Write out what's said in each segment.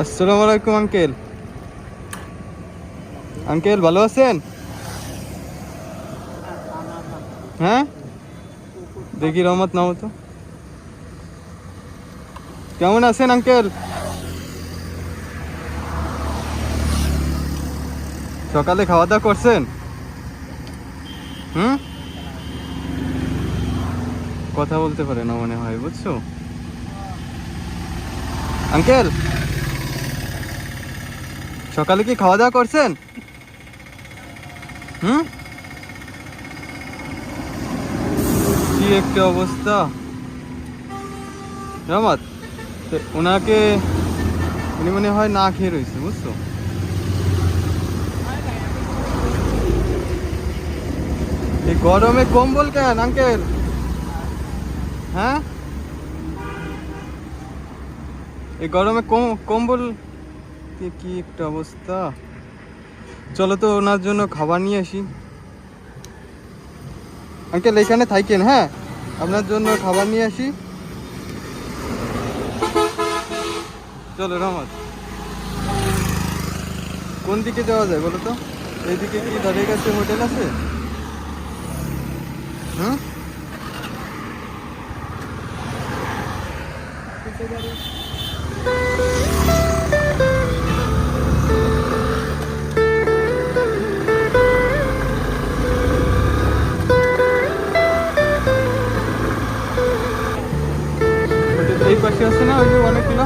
আসসালামু আলাইকুম uncle. Uncle ভালো আছেন? হ্যাঁ, দেখি রহমত নাও তো। কেমন আছেন আঙ্কেল? সকালে খাওয়া দাওয়া করছেন? হুম, কথা বলতে পারে না মনে হয়, বুঝছো আঙ্কেল? সকালে কি খাওয়া দাওয়া করছেন? হুম, কি একটা অবস্থা রহমত। ওনাকে উনি মনে হয় না খেয়ে রয়েছে, বুঝছো? এই গরমে কম্বল কেন আঙ্কেল? হ্যাঁ, এই গরমে কম্বল কি একটা অবস্থা। চলো তো ওনার জন্য খাবার নিয়ে আসি। আঙ্কেল এখানে থাকেন, হ্যাঁ, আপনার জন্য খাবার নিয়ে আসি। চলো রহমত, কোন দিকে যাওয়া যায় বলো তো? এইদিকে কি ধারে কাছে হোটেল আছে? হুম, এই পাশে আছে না ওই যে অনেকগুলো?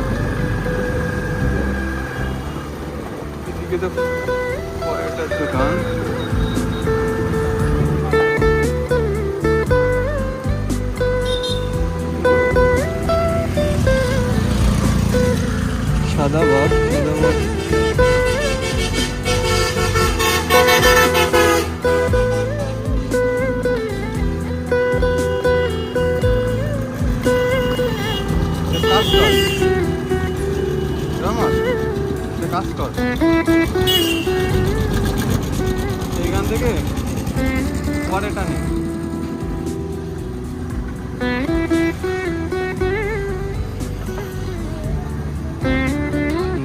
এদিকে তো কয়টা দোকান। সাদা ভাত, সাদা ভাত। কাজ কর রহমত, কাজ কর এইখান থেকে পরে টানে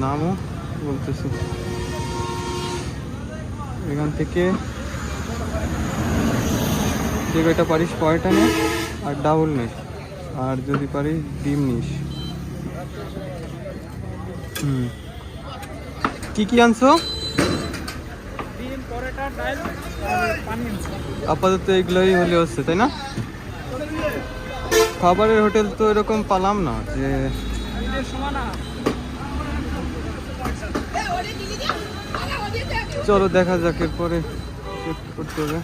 নামও বলতেছি। এখান থেকে যে কয়টা পারিস পয়টা নে, আর ডাবল নিস, আর যদি পারিস ডিম নিস। হুম, কি আনছো? আপাতত এগুলোই হলে হচ্ছে, তাই না? খাবারের হোটেল তো এরকম পালাম না যে। চলো দেখা যাক, এরপরে শিফট করতে হবে।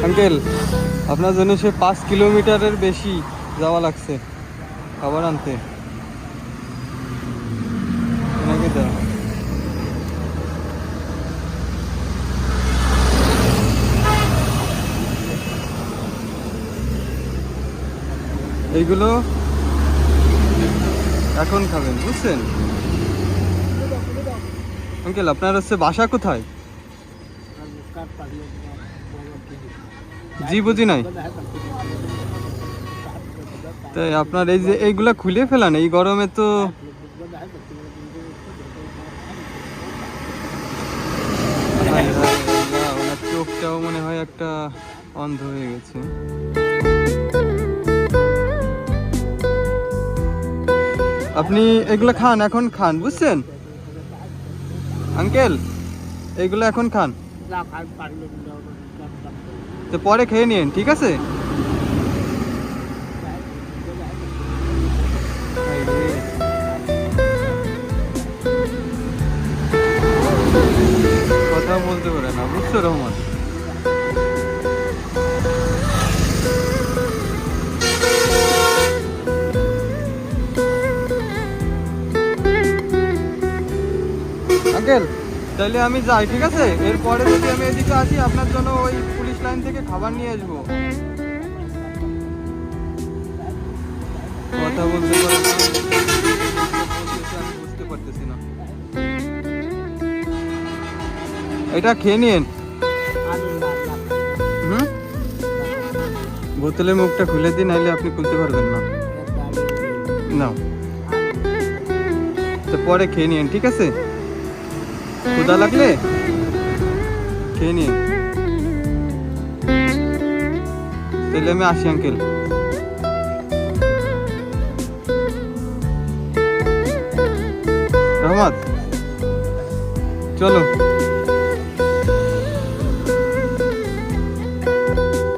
আঙ্কেল আপনার জন্য সে 5 কিলোমিটারের বেশি যাওয়া লাগছে খাবার আনতে। ওনাকে দাও। এইগুলো এখন খাবেন, বুঝছেন আঙ্কেল? আপনার হচ্ছে বাসা কোথায়? জি বুঝি নাই। তাই আপনার এই যে এইগুলা খুলে ফেলান এই গরমে তো। ওনার চোখটাও মনে হয় একটা অন্ধ হয়ে গেছে। আপনি এগুলো খান, এখন খান, বুঝছেন আঙ্কেল? এইগুলো এখন খান, তো পরে খেয়ে নিন, ঠিক আছে? কথা বলতে পারে না, বুঝছো রহমান? আঙ্কেল তাহলে আমি যাই, ঠিক আছে? এরপরে যদি আমি এদিকে আসি আপনার জন্য ওই পুলিশ লাইন থেকে খাবার নিয়ে আসবো। কথা বলতে পারে না, আমি বুঝতে পারতেছি না। এটা খেয়ে নিন। আরে না না হুম, বোতলের মুখটা খুলে দিন, নাইলে আপনি খুলতে পারবেন না। না, তো পরে খেয়ে নিন, ঠিক আছে? ক্ষুধা লাগলে খেয়ে নিন। তাহলে আমি আসি আঙ্কেল। রহমত, চলো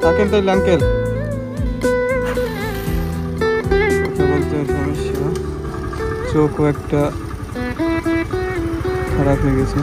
থাকেন তাইলে আঙ্কেল। কথা বলতে সমস্যা, চোখও একটা খারাপ হয়ে গেছে।